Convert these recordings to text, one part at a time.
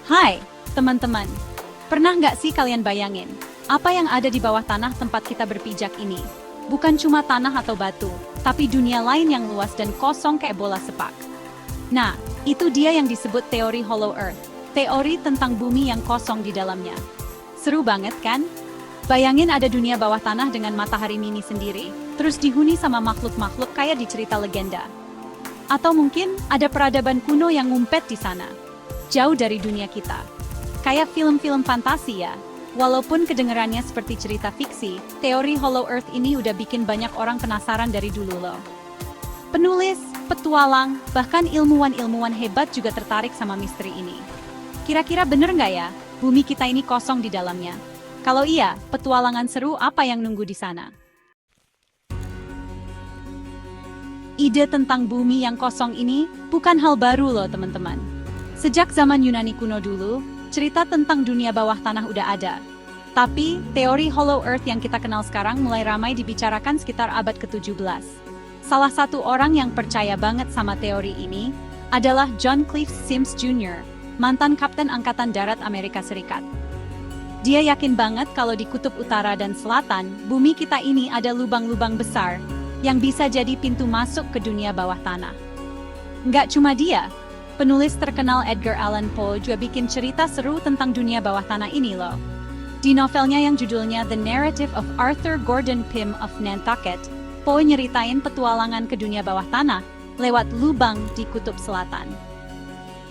Hai, teman-teman. Pernah nggak sih kalian bayangin, apa yang ada di bawah tanah tempat kita berpijak ini? Bukan cuma tanah atau batu, tapi dunia lain yang luas dan kosong kayak bola sepak. Nah, itu dia yang disebut teori Hollow Earth, teori tentang bumi yang kosong di dalamnya. Seru banget kan? Bayangin ada dunia bawah tanah dengan matahari mini sendiri, terus dihuni sama makhluk-makhluk kayak di cerita legenda. Atau mungkin ada peradaban kuno yang ngumpet di sana, jauh dari dunia kita. Kayak film-film fantasi ya. Walaupun kedengarannya seperti cerita fiksi, teori Hollow Earth ini udah bikin banyak orang penasaran dari dulu loh. Penulis, petualang, bahkan ilmuwan-ilmuwan hebat juga tertarik sama misteri ini. Kira-kira bener nggak ya, bumi kita ini kosong di dalamnya? Kalau iya, petualangan seru apa yang nunggu di sana? Ide tentang bumi yang kosong ini bukan hal baru loh teman-teman. Sejak zaman Yunani kuno dulu, cerita tentang dunia bawah tanah udah ada. Tapi, teori Hollow Earth yang kita kenal sekarang mulai ramai dibicarakan sekitar abad ke-17. Salah satu orang yang percaya banget sama teori ini adalah John Cliff Sims Jr., mantan Kapten Angkatan Darat Amerika Serikat. Dia yakin banget kalau di kutub utara dan selatan, bumi kita ini ada lubang-lubang besar yang bisa jadi pintu masuk ke dunia bawah tanah. Nggak cuma dia, penulis terkenal Edgar Allan Poe juga bikin cerita seru tentang dunia bawah tanah ini loh. Di novelnya yang judulnya The Narrative of Arthur Gordon Pym of Nantucket, Poe nyeritain petualangan ke dunia bawah tanah lewat lubang di kutub selatan.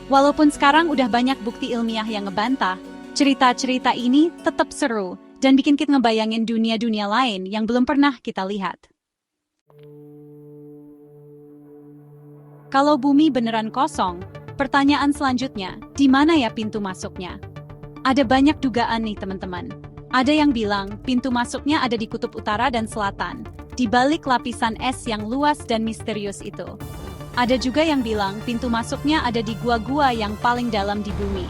Walaupun sekarang udah banyak bukti ilmiah yang ngebantah, cerita-cerita ini tetap seru dan bikin kita ngebayangin dunia-dunia lain yang belum pernah kita lihat. Kalau bumi beneran kosong, pertanyaan selanjutnya, di mana ya pintu masuknya? Ada banyak dugaan nih teman-teman. Ada yang bilang pintu masuknya ada di kutub utara dan selatan, di balik lapisan es yang luas dan misterius itu. Ada juga yang bilang pintu masuknya ada di gua-gua yang paling dalam di bumi.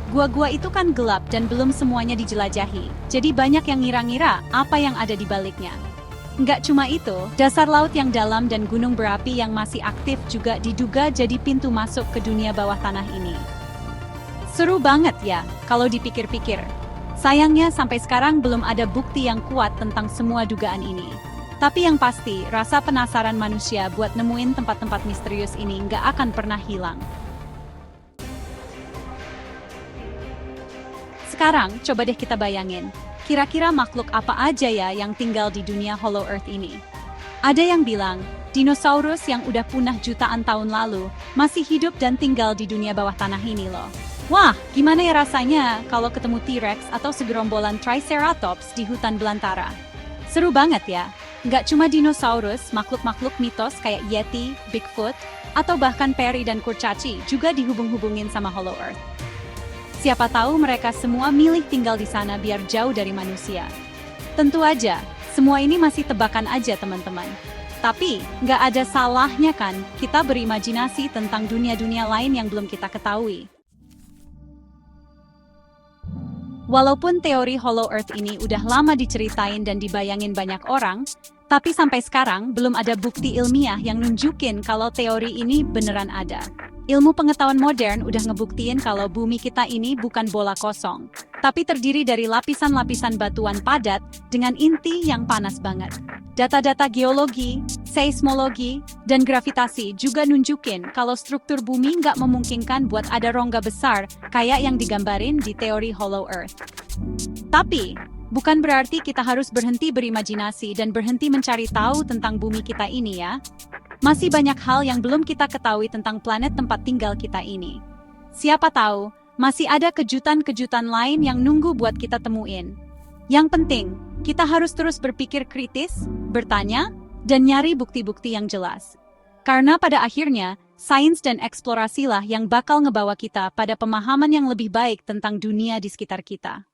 Gua-gua itu kan gelap dan belum semuanya dijelajahi, jadi banyak yang ngira-ngira apa yang ada di baliknya. Nggak cuma itu, dasar laut yang dalam dan gunung berapi yang masih aktif juga diduga jadi pintu masuk ke dunia bawah tanah ini. Seru banget ya, kalau dipikir-pikir. Sayangnya sampai sekarang belum ada bukti yang kuat tentang semua dugaan ini. Tapi yang pasti, rasa penasaran manusia buat nemuin tempat-tempat misterius ini nggak akan pernah hilang. Sekarang, coba deh kita bayangin. Kira-kira makhluk apa aja ya yang tinggal di dunia Hollow Earth ini? Ada yang bilang, dinosaurus yang udah punah jutaan tahun lalu masih hidup dan tinggal di dunia bawah tanah ini loh. Wah, gimana ya rasanya kalau ketemu T-Rex atau segerombolan Triceratops di hutan belantara? Seru banget ya. Nggak cuma dinosaurus, makhluk-makhluk mitos kayak Yeti, Bigfoot, atau bahkan Peri dan Kurcaci juga dihubung-hubungin sama Hollow Earth. Siapa tahu mereka semua milih tinggal di sana biar jauh dari manusia. Tentu aja, semua ini masih tebakan aja teman-teman. Tapi, nggak ada salahnya kan kita berimajinasi tentang dunia-dunia lain yang belum kita ketahui. Walaupun teori Hollow Earth ini udah lama diceritain dan dibayangin banyak orang, tapi sampai sekarang belum ada bukti ilmiah yang nunjukin kalau teori ini beneran ada. Ilmu pengetahuan modern udah ngebuktiin kalau bumi kita ini bukan bola kosong, tapi terdiri dari lapisan-lapisan batuan padat dengan inti yang panas banget. Data-data geologi, seismologi, dan gravitasi juga nunjukin kalau struktur bumi nggak memungkinkan buat ada rongga besar kayak yang digambarin di teori Hollow Earth. Tapi, bukan berarti kita harus berhenti berimajinasi dan berhenti mencari tahu tentang bumi kita ini ya. Masih banyak hal yang belum kita ketahui tentang planet tempat tinggal kita ini. Siapa tahu, masih ada kejutan-kejutan lain yang nunggu buat kita temuin. Yang penting, kita harus terus berpikir kritis, bertanya, dan nyari bukti-bukti yang jelas. Karena pada akhirnya, sains dan eksplorasilah yang bakal ngebawa kita pada pemahaman yang lebih baik tentang dunia di sekitar kita.